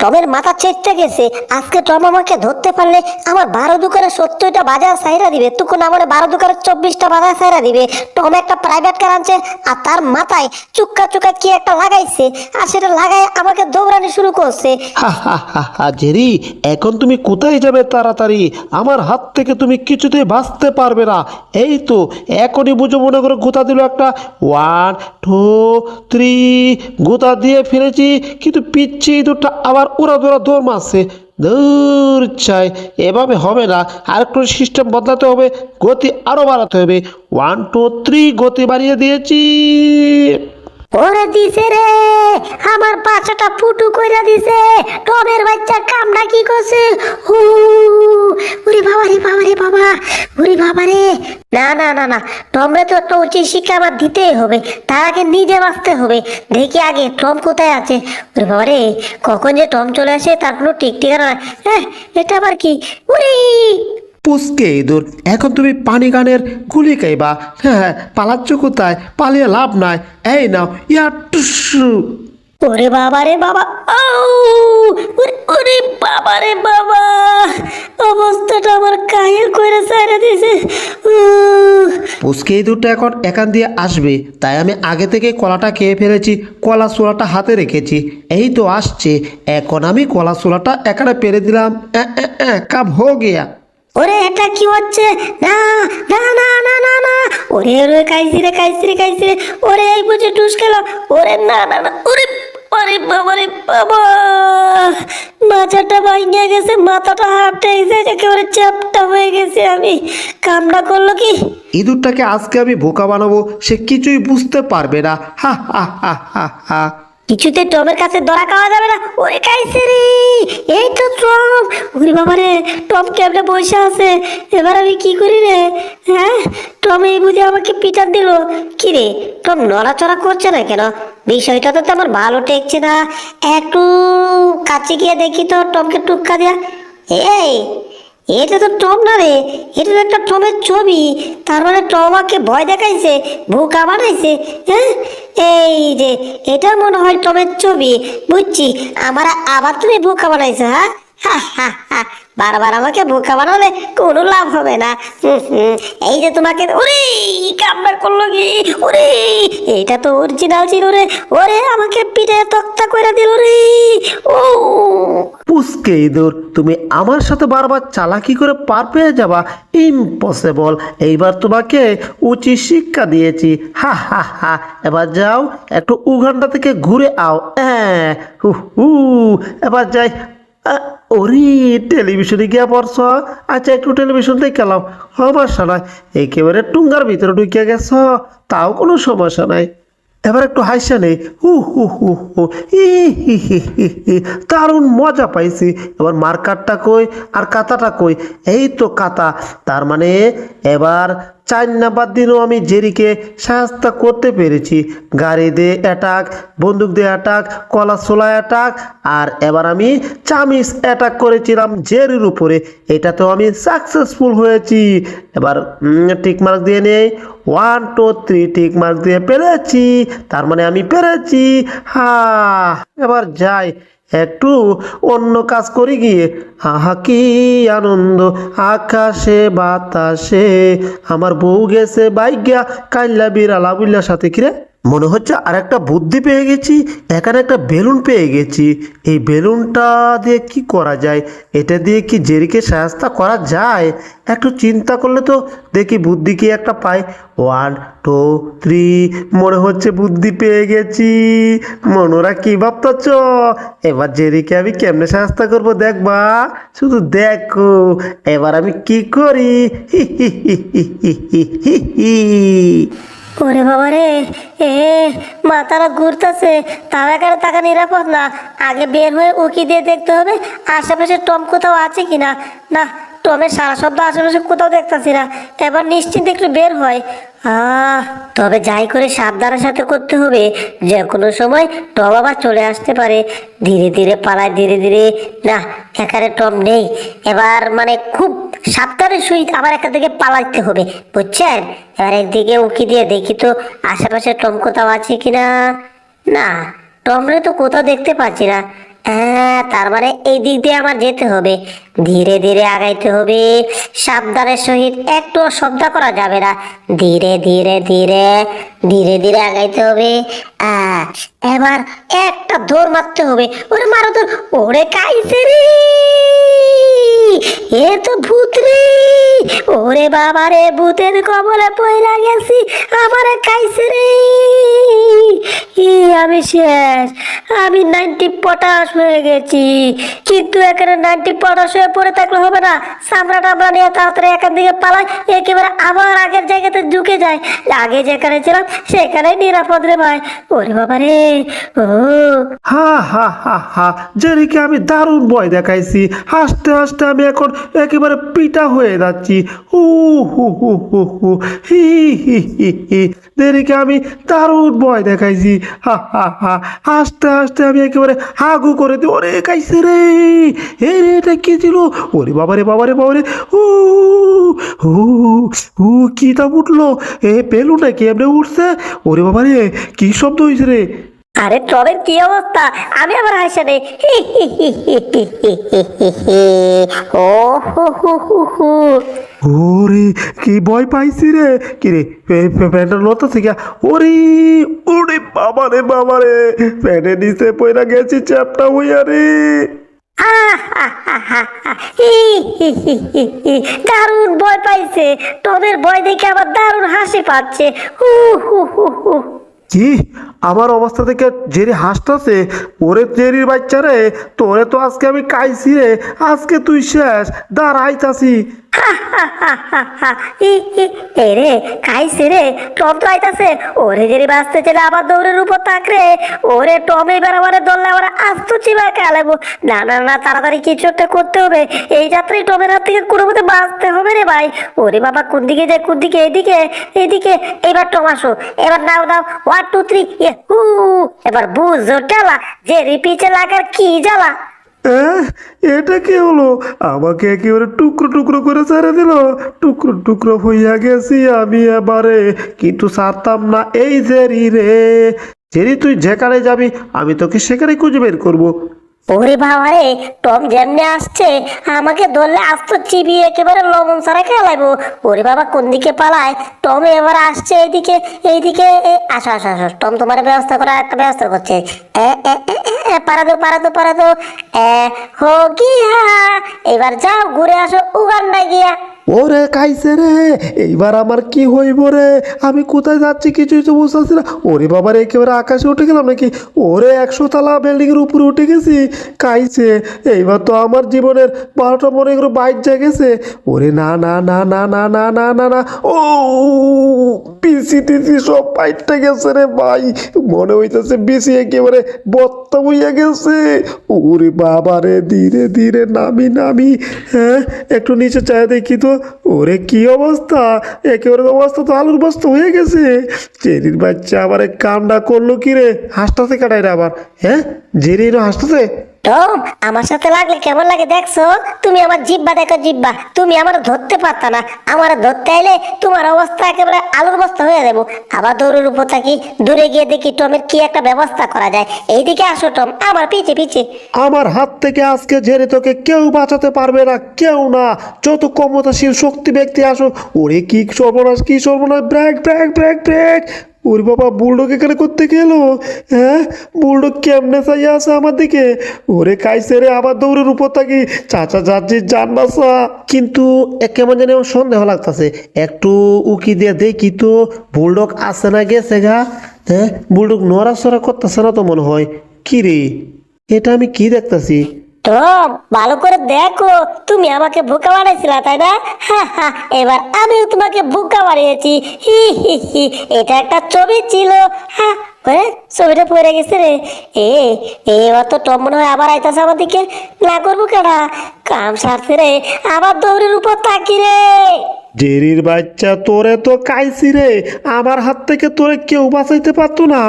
টমের মাথা চেটে গেছে। আজকে টম আমাকে ধরতে পারলে আমার 12 70টা বাজার সাইরা দিবে, তখন আমার 12 24টা বাজার সাইরা দিবে। টম একটা প্রাইভেট কার আনছে আর তার মাথায় চুক্কা চুক্কা কি একটা লাগাইছে, আর সেটা লাগাই আমাকে দৌড়ানি শুরু করছে। হা হা হা হা জেরি, এখন তুমি কোথায় যাবে তাড়াতাড়ি? আমার হাত থেকে তুমি কিছুতেই বাঁচতে পারবে না। এই তো এখনই বুঝো, মনে করে গোতা দিল একটা, 1 2 3 গোতা দিয়ে ফেলেছি, কিন্তু পিচ্ছি দুটা আবার ওরা দৌড়া দৌড় মারছে। দূর চাই, এভাবে হবে না, আর একটু সিস্টেম বদলাতে হবে, গতি আরো বাড়াতে হবে। 1 2 3 গতি বাড়িয়ে দিয়েছি। ওরে দিছে রে, আমার পাছাটা ফুটু কইরা দিছে। টমের বাচ্চা কামড়া কি করছে? হু, ওরে বাবা রে বাবা রে বাবা, ওরে বাবা রে। না না না না, টমরে তো একটা উচিত শিক্ষা আমার দিতেই হবে, তার আগে নিজে বাঁচতে হবে। দেখি আগে টম কোথায় আছে। ওরে বাবা রে, কখন যে টম চলে আসে তার কোনো ঠিক ঠিকানা নাই। হ্যাঁ, এটা আবার কি? উরি পুচকে ইঁদুর, এখন তুমি পানি গানের গুলি খাইবা। হ্যাঁ, পালাচ্ছ কোথায়? পালিয়ে লাভ নাই। এই নাও ইয়া টুসু। ওরে বাবা রে বাবা, আউ! ওরে ওরে বাবা রে বাবা, অবস্থাটা আমার কাহিল করে ছেড়ে দিছে। পুচকে ইঁদুরটা এখন এখান দিয়ে আসবে, তাই আমি আগে থেকে কলাটা খেয়ে ফেলেছি, কলা ছোলাটা হাতে রেখেছি। এই তো আসছে, এখন আমি কলা ছোলাটা এখানে পেরে দিলাম। কাপ হো গিয়া। ওরে এটা কি হচ্ছে? না না না না না না, ওরে ওরে কাইছি রে কাইছি রে কাইছি রে, ওরে এই বুঝে টুস খেল। ওরে না না না, ওরে আরে বাবা রে বাবা, মাথাটা ভাঙে গেছে, মাথাটা হাঁটে গেছে, একেবারে চ্যাপটা হয়ে গেছে। আমি কামড়া করলো কি? ইঁদুরটাকে আজকে আমি বোকা বানাবো, সে কিছুই বুঝতে পারবে না। হা হা হা হা হা। কিছুতে টমের কাছে ধরা খাওয়া যাবে না। ওরে কাইছে রে, এই তো টম। ওরে বাবা রে, টম কেমনে বসে আছে, এবার আমি কি করি রে? হ্যাঁ, টম এই বুঝে আমাকে পিটান দিল। কি রে, টম নড়াচড়া করছে না কেন? বিষয়টা তো আমার ভালো ঠেকছে না। একটু কাছে গিয়ে দেখি তো টমকে টুক্কা দেয়া। এই, এটা তো টম না রে, এটা তো একটা টমের ছবি। তার মানে টম আমাকে ভয় দেখাইছে, বোকা বানাইছে। হ্যাঁ, এই যে এটা মনে হয় টমের ছবি, বুঝছি। আমার আবার তুমি বোকা বানাইছো? হ্যাঁ, হা হা হা, বারবার আমাকে বোকা বানালে কোনো লাভ হবে না। এই যে তোমাকে, ওরে কামড়া করলো কি? ওরে, এটা তো অরিজিনাল ছিল রে। ওরে আমাকে পিঠে তক্তা করে দিল রে। ও পুচকে ইঁদুর, তুমি আমার সাথে বারবার চালাকি করে পার পেয়ে যাবা, ইম্পসিবল। এইবার তোমাকে উচিত শিক্ষা দিয়েছি। হা হা হা। এবার যাও, একটু উগান্ডা থেকে ঘুরে আও। হ্যাঁ, হু হু। এবার যাই। ওরে, টেলিভিশনে গিয়া পড়ছ? আচ্ছা, একটু টেলিভিশন দেখে গেলাম, সমস্যা নাই। একেবারে টুঙ্গার ভিতরে ঢুকিয়া গেছ, তাও কোনো সমস্যা নাই। এবার একটু হাসিয়া নেই। হু হু হু হু, হি হি হি হি হি, দারুণ মজা পাইছি। এবার মার্কারটা কই আর কাতাটা কই? এই তো কাতা। তার মানে এবার 4 নাম্বার দিনও আমি জেরিকে সাহায্য করতে পেরেছি। গাড়ি দিয়ে অ্যাটাক, বন্দুক দিয়ে অ্যাটাক, কলা ছোলা অ্যাটাক, আর এবার আমি চামিচ অ্যাটাক করেছিলাম জেরির উপরে। এটাতেও আমি সাকসেসফুল হয়েছি। এবার টিক মার্ক দিয়ে নেই। 1 2 3 টিক মার্ক দিয়ে পেরেছি, তার মানে আমি পেরেছি। হা, এবার যাই, একটু অন্য কাজ করি গিয়ে। আহা কি আনন্দ, আকাশে বাতাসে আমার বউ গেছে বাইগা, কাইল্লা বিড়ালা বুল্লার সাথে। কিরে, মনে হচ্ছে আর একটা বুদ্ধি পেয়ে গেছি। এখানে একটা বেলুন পেয়ে গেছি। এই বেলুনটা দিয়ে কি করা যায়? এটা দিয়ে কি জেরিকে সাহায্য করা যায়? একটু চিন্তা করলে তো দেখি বুদ্ধি কি একটা পাই। 1 2 3, মনে হচ্ছে বুদ্ধি পেয়ে গেছি। মনোরা কি ভাবতেছ? এবার জেরিকে আমি কেমনে সাহায্য করবো দেখবা, শুধু দেখো। এবার আমি কি করি। হি হি হি হি হি হি হি হি। ওরে বাবা রে, এ মাথাটা ঘুরতেছে, তাও এখানে থাকা নিরাপদ না। আগে বের হয়ে উকি দিয়ে দেখতে হবে আশেপাশে টম কোথাও আছে কিনা। না, টমের সারা শব্দ আশেপাশে কোথাও দেখতেছি না। এবার নিশ্চিন্তে একটু বের হয়। তবে যাই করে সাবধানের সাথে করতে হবে, যে কোনো সময় টম আবার চলে আসতে পারে। ধীরে ধীরে পালায়, ধীরে ধীরে। না, এখানে টম নেই। এবার মানে খুব সাবধানের সহিত আবার এখান থেকে পালাইতে হবে, বুঝছেন? এবার একদিকে উকি দিয়ে দেখি তো আশেপাশে টম কোথাও আছে কিনা। না, টমরে তো কোথাও দেখতে পাচ্ছি না। হ্যাঁ, তার মানে এই দিক দিয়ে আমার যেতে হবে, ধীরে ধীরে আগাইতে হবে, সাবধানের সহিত একটু শব্দ করা যাবে না, ধীরে ধীরে ধীরে ধীরে ধীরে আগাইতে হবে। এবার একটা দৌড় মারতে হবে। ওরে মারো তোর, ওরে কাইছে রে, এ তো ভূত রে, ওরে বাবা রে, ভূতের কবলে পয়লা গেছি, আমারে খাইছে রে, আমি শেষ, আমি 90 পটাশ হয়ে গেছি। কিন্তু এখানে 90 পটাশ হয়ে পড়ে থাকলে হবে না, সামরা টামরা নিয়ে তাড়াতাড়ি এখান থেকে পালাই, একেবারে আবার আগের জায়গাতে ঢুকে যায়, আগে যেখানে ছিলাম সেখানে নিরাপদ রে ভাই। ওরে বাবা রে, ও হা হা হা হা, জেরিকে আমি দারুণ ভয় দেখাইছি, হাসতে হাসতে আমি এখন একেবারে পিটা হয়ে যাচ্ছি। হু হু হু হু হু, হি হি হি হি, জেরিকে আমি দারুণ ভয় দেখাইছি, হা হা হা, হাসতে হাসতে আমি একেবারে হাগু করে দিই। ওরে কাইছে রে, এ রে, এটা কি ছিল? ওরে বাবারে বাবারে বাবারে, ও হু হু, কি তা উঠলো? এ পেলুটা কি এমনি উঠছে? ওরে বাবারে, কি শব্দ হয়েছে রে? আরে টবের কি অবস্থা? আমি আবার হাসা নেই, ও হু হু হু হু। ওরে কি ভয় পাইছি রে, কি রে প্যান্টের লতা থেকে, ওরে ওরে বাবা রে, প্যান্টের নিচে পয়রা গেছি চ্যাপটা হইয়া রে। দারুণ ভয় পাইছে, টমের ভয় দেখে আবার দারুণ হাসি পাচ্ছে, হু হু হু হু। কি আমার অবস্থা থেকে জেরি হাসতাছে? ওরে জেরির বাচ্চা রে, তোরে তো আজকে আমি কাইছি রে, আজকে তুই শেষ, দাঁড়াইতাছি। রে খাইছে রে, টম তো আইতাছে, ওরে যদি বাঁচতে চলে আবার দৌড়ের উপর থাকরে, ওরে টমে বেড়াবারে দৌড়লে আবার আস্ত চিবা খেলাবো। না না না, তাড়াতাড়ি কিছু একটা করতে হবে, এই যাত্রায় টমের হাত থেকে কোনো মতে বাঁচতে হবে রে ভাই। ওরে বাবা, কোন দিকে যায়, কোন দিকে? এইদিকে এইদিকে, এবার টম আসো, এবার নাও নাও, 1 2 3, হু, এবার বুঝো টেলা, যে রিপিচে লাগার কি জ্বালা। এটা কি হলো? আমাকে একেবারে টুকরো টুকরো করে ছেড়ে দিল, টুকরো টুকরো হইয়া গেছি আমি এবারে, কিন্তু ছাড়তাম না এই জেরি রে। জেরি, তুই যেখানে যাবি আমি তোকে সেখানে খুঁজে বের করবো। ওরে বাবা রে, টম যেমনি আসছে আমাকে ধরলে আস্ত চিবিয়ে একেবারে লবণ ছাড়া খেলাইবো। ওরে বাবা, কোন দিকে পালায়? টম এবার আসছে এইদিকে, এইদিকে, আসো আসো আসো, টম তোমার ব্যবস্থা করা একটা ব্যবস্থা করছে। পারা দো পারা দো পারা দো, হো গিয়া, এবার যাও ঘুরে আসো উগান্ডায় গিয়া। ওরে খাইছে রে, এইবার আমার কি হইব রে? আমি কোথায় যাচ্ছি কিছুই তো বুঝতেছি না। ওরে বাবার, একেবারে আকাশে উঠে গেলাম নাকি? ওরে 100 তলা বিল্ডিং এর উপরে উঠে গেছি, খাইছে। এইবার তো আমার জীবনের 12টা মনে করে বাইর যা গেছে। ওরে না না না না না না না না না, ও বিসি টিসি সব পাইটটা গেছে রে ভাই, মনে হইতেছে বিসি একেবারে বত্তা হইয়া গেছে। ওরে বাবা রে, ধীরে ধীরে নামি নামি, হ্যাঁ একটু নিচে চায় দেখি তো। ওরে কি অবস্থা, একেবারে অবস্থা তো আলুর বস্তা হয়ে গেছে। জেরির বাচ্চা আবার এক কামটা করলো কি রে? হাসতেছে কাটাইরা আবার, হ্যাঁ জেরিরও হাসতেছে। টম, আমার সাথে লাগলে কেমন লাগে দেখছো? তুমি আমার জিব্বা দেখো, জিব্বা, তুমি আমার ধরতে পারতা না, আমার ধরতে আইলে তোমার অবস্থা একেবারে আলুর বস্তা হয়ে যাবো। আবার দৌড়ের উপর থাকি, দূরে গিয়ে দেখি টমের কি একটা ব্যবস্থা করা যায়। এইদিকে আসো টম, আমার পিছে পিছে। আমার হাত থেকে আজকে জেরে তোকে কেউ বাঁচাতে পারবে না, কেউ না, যত ক্ষমতাশীল শক্তি ব্যক্তি আসো। ওরে কি সর্বনাশ, কি সর্বনাশ, ব্রেক ব্রেক ব্রেক ব্রেক। ওরে বাবা, বুলডগ এখানে করতে গেলো, হ্যাঁ বুলডগ কেমনে চাইয়া আছে আমার দিকে। ওরে খাইছে রে, আবার দৌড়ের উপর থাকি, চাচা যাচ্ছি জান বাসা। কিন্তু কেমন জানি আমার সন্দেহ লাগতেছে, একটু উকি দিয়ে দেখি তো বুলডগ আছে না গেছে গা। হ্যাঁ, বুলডগ নড়াচড়া করতেছে না তো মনে হয়। কি রে, এটা আমি কি দেখতাছি? টম, ভালো করে দেখো, তুমি আমাকে বোকা বানাইছিলা তাই না? এবার আমিও তোমাকে বোকা বানিয়েছি, হি হি হি। এটা একটা ছবি ছিল, হ্যাঁ ছবিটা পড়ে গেছে রে। এবার তো টম মনে হয় আবার আইতাছে আমার দিকে, না করবো কেনা, কাম সারছে রে, আবার দৌড়ের উপর তাকি রে। জেরির বাচ্চা, তোরে তো কাইছি রে, আমার হাত থেকে তোরে কেউ বাঁচাইতে পারতো না।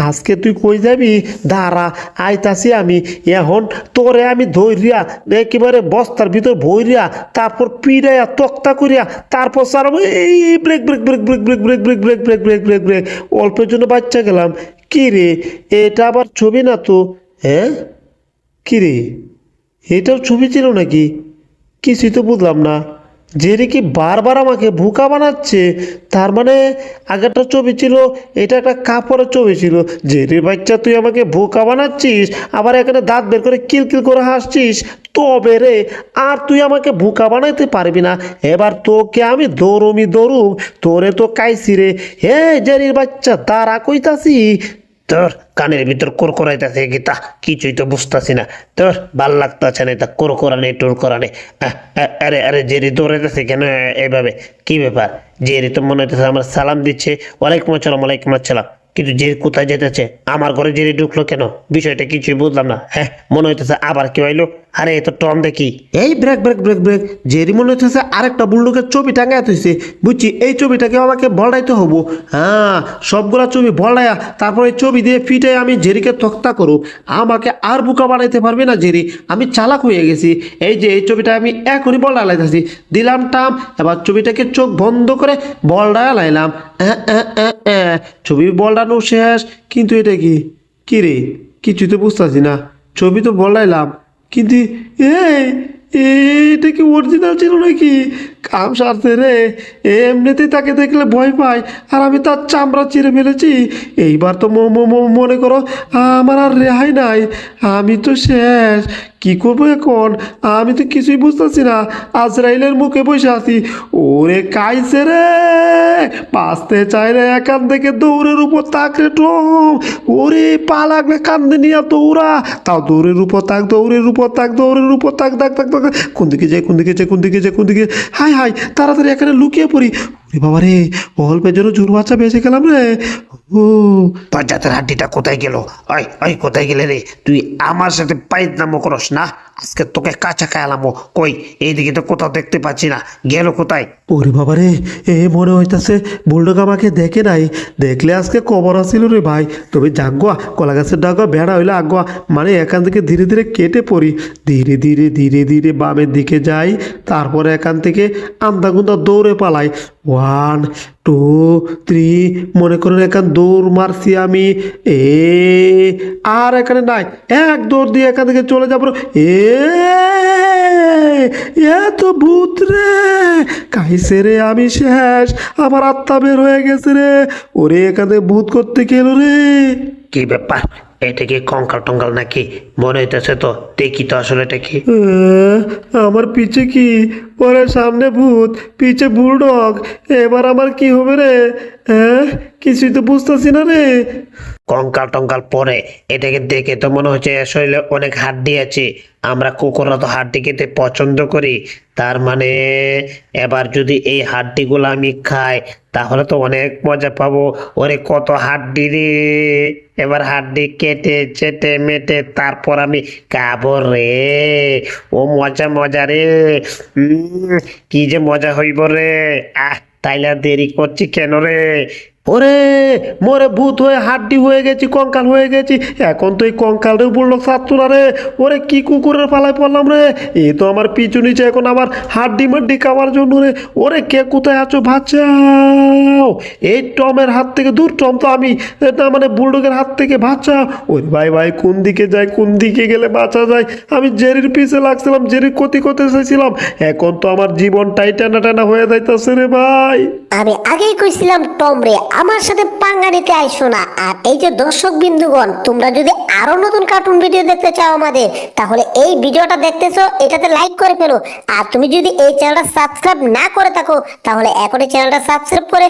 আজকে তুই কই যাবি? দাঁড়া, আইতাছি আমি এখন। তোরে আমি ধৈর্যা একেবারে বস্তার ভিতর ভৈরিয়া, তারপর পিড়াইয়া তক্তা করিয়া, তারপর সারাবো। এই brake brake brake brake brake brake brake brake brake brake brake brake, অল্পের জন্য বাচ্চা গেলাম। কি রে, এটা আবার ছবি না তো? হ্যাঁ, কিরে, এটাও ছবি ছিল নাকি? কিছুই তো বুঝলাম না। জেরি কি বারবার আমাকে বোকা বানাচ্ছে? তার মানে আগেরটা ছবি ছিল, এটা একটা কাপড়ের ছবি ছিল। জেরির বাচ্চা, তুই আমাকে বোকা বানাচ্ছিস, আবার এখানে দাঁত বের করে কিলকিল করে হাসছিস। তবে রে, আর তুই আমাকে বোকা বানাইতে পারবি না। এবার তোকে আমি দৌড়ুম, তোরে তো কাইছি রে। হে জেরির বাচ্চা, তারা কইতাছি। তোর কানের ভিতর কোরকরাইতেছে গীতা, কিছুই তো বুঝতেছি না। তোর ভাল লাগতেছে না, এটা কোরকরানে টোর করানে। আরে আরে, জেরি দৌড়াইতেছে কেন এইভাবে? কি ব্যাপার? জেরি তো মনে হইতেছে আমার সালাম দিচ্ছে, ওয়ালাইকুম আসসালাম। কিন্তু জেরি কোথায় যেতেছে? আমার ঘরে জেরি ঢুকলো কেন? বিষয়টা কিছুই বুঝলাম না। হ্যাঁ, মনে হইতেছে আবার কি হইলো? আরে এ তো টম দেখি। এই brake brake brake brake, Jerry মনে হইতেছে আরেকটা বুলডগের ছবি টাঙায় হইছে। বুঝছি, এই ছবিটাকে আমাকে বলডাইতে হবো। হ্যাঁ, সবগুলা ছবি বলডাইয়া তারপর এই ছবি দিয়ে ফিটে আমি জেরিকে তক্তা করব। আমাকে আর বোকা বানাইতে পারবে না জেরি, আমি চালাক হয়ে গেছি। এই যে এই ছবিটা আমি এখনই বলডা লাইতেছি, দিলাম টাম। এবার ছবিটাকে চোখ বন্ধ করে বলডা লাইলাম। ছবি বলডানো শেষ, কিন্তু এটা কি? কি রে, কিছুই তো বুঝতেছি না। ছবি তো বললাইলাম, কিন্তু এই এটা কি অরিজিনাল ছিল নাকি? কাম সারছে রে। এমনিতেই তাকে দেখলে ভয় পাই, আর আমি তার চামড়া চিরে ফেলেছি। এইবার তো মনে করো আমার আর রেহাই নাই, আমি তো শেষ। কি করবো এখন? আমি তো কিছুই বুঝতেছি না। আজরাইলের মুখে বসে আছি। ওরে কাইছে রে, বাঁচতে চাই রে, এখান থেকে দৌড়ের উপর তাক রে টম। ওরে পা লাগলে কান্দে নিয়ে দৌড়া। তাও দৌড়ের উপর তাক, দৌড়ের উপর তাক, দৌড়ের উপর তাক, তাক তাক তাক। কোন দিকে যায়, কোন দিকে যায়, কোন দিকে যায়, কোন দিকে? হাই হাই, তাড়াতাড়ি এখানে লুকিয়ে পড়ি। ওরে বাবা রে, অল্পের জন্য জোর বাচ্চা বেঁচে গেলাম রে। ও, তোর জাতের হাড্ডিটা কোথায় গেল? ওই ওই, কোথায় গেলে রে? তুই আমার সাথে পাইতনামো করস না? আজকে তোকে কাঁচা খায়ালামো। কই, এইদিকে তো কোথাও দেখতে পাচ্ছি না, গেল কোথায়? ওরে বাবা রে, এ মনে হইতাছে বুলডগ আমাকে দেখে নাই। দেখলে আজকে কবর আসিল রে ভাই। তবে জাগুয়া, কলা গাছের ডাগুয়া বেড়া হইলে আগুয়া, মানে এখান থেকে ধীরে ধীরে কেটে পড়ি। ধীরে ধীরে ধীরে ধীরে বামের দিকে যাই, তারপরে এখান থেকে আন্দাগুন্দা দৌড়ে পালাই। 1 2 3, মনে করেন এখান দৌড় মারছি আমি। আর এখানে নাই, এক দৌড় দিয়ে এখান থেকে চলে যাবো। তো ভূত রে, কাইছে রে, আমি শেষ। আমার আত্মা বের হয়ে গেছে রে। ওরে, এখানে ভূত করতে গেল রে। কি ব্যাপার? এটা কি কঙ্কাল টঙ্কাল নাকি? মনে হইতেছে তো, দেখি তো আসলে এটা কি। আমার পিছে কি? ওরে সামনে ভূত, পিছে বুলডগ। এবার আমার কি হবে রে? হ্যাঁ, কিছুই তো বুঝতেছি না রে। কঙ্কাল টঙ্কাল পরে, এটাকে দেখে তো মনে হচ্ছে শরীরে অনেক হাড্ডি আছে। আমরা কুকুররা তো হাড্ডি খেতে পছন্দ করি। তার মানে এবার যদি এই হাড্ডিগুলো আমি খাই, তাহলে তো অনেক মজা পাবো। ওরে কত হাড্ডি রে! এবার হাড্ডি কেটে চেটে মেটে তারপর আমি খাবো রে। ও মজা মজা রে। কি যে মজা হইব রে। তাইলে আর দেরি করছি কেন রে? ওরে, মোরে ভূত হয়ে হাড্ডি হয়ে গেছি, কঙ্কাল হয়ে গেছি। এখন তো এই কঙ্কালটাও বললো সাতু না রে। ওরে, কি কুকুরের পালায় পড়লাম রে। এ তো আমার পিছু নিচে এখন আমার হাড্ডি মাড্ডি খাওয়ার জন্য রে। ওরে, কে কোথায় আছো? বাঁচাও! এই টমের হাত থেকে দূর। টম তো আমি, এটা মানে বুলডগের হাত থেকে বাঁচাও। ওই ভাই ভাই, কোন দিকে যাই, কোন দিকে গেলে বাঁচা যায়? আমি জেরির পিছে লাগছিলাম, জেরির ক্ষতি করতে চাইছিলাম। এখন তো আমার জীবনটাই টানা টানা হয়ে যাইতেছে রে ভাই। আমি আগেই কইছিলাম টম রে, আমার সাথে পাঙ্গা নিতে আইসো না। আর এই যে দর্শক বিন্দুগণ, তোমরা যদি আরো নতুন কার্টুন ভিডিও দেখতে চাও আমাদের, তাহলে এই ভিডিওটা দেখতেছো, এটাতে লাইক করে ফেলো। আর তুমি যদি এই চ্যানেলটা সাবস্ক্রাইব না করে থাকো, তাহলে এখনই চ্যানেলটা সাবস্ক্রাইব করে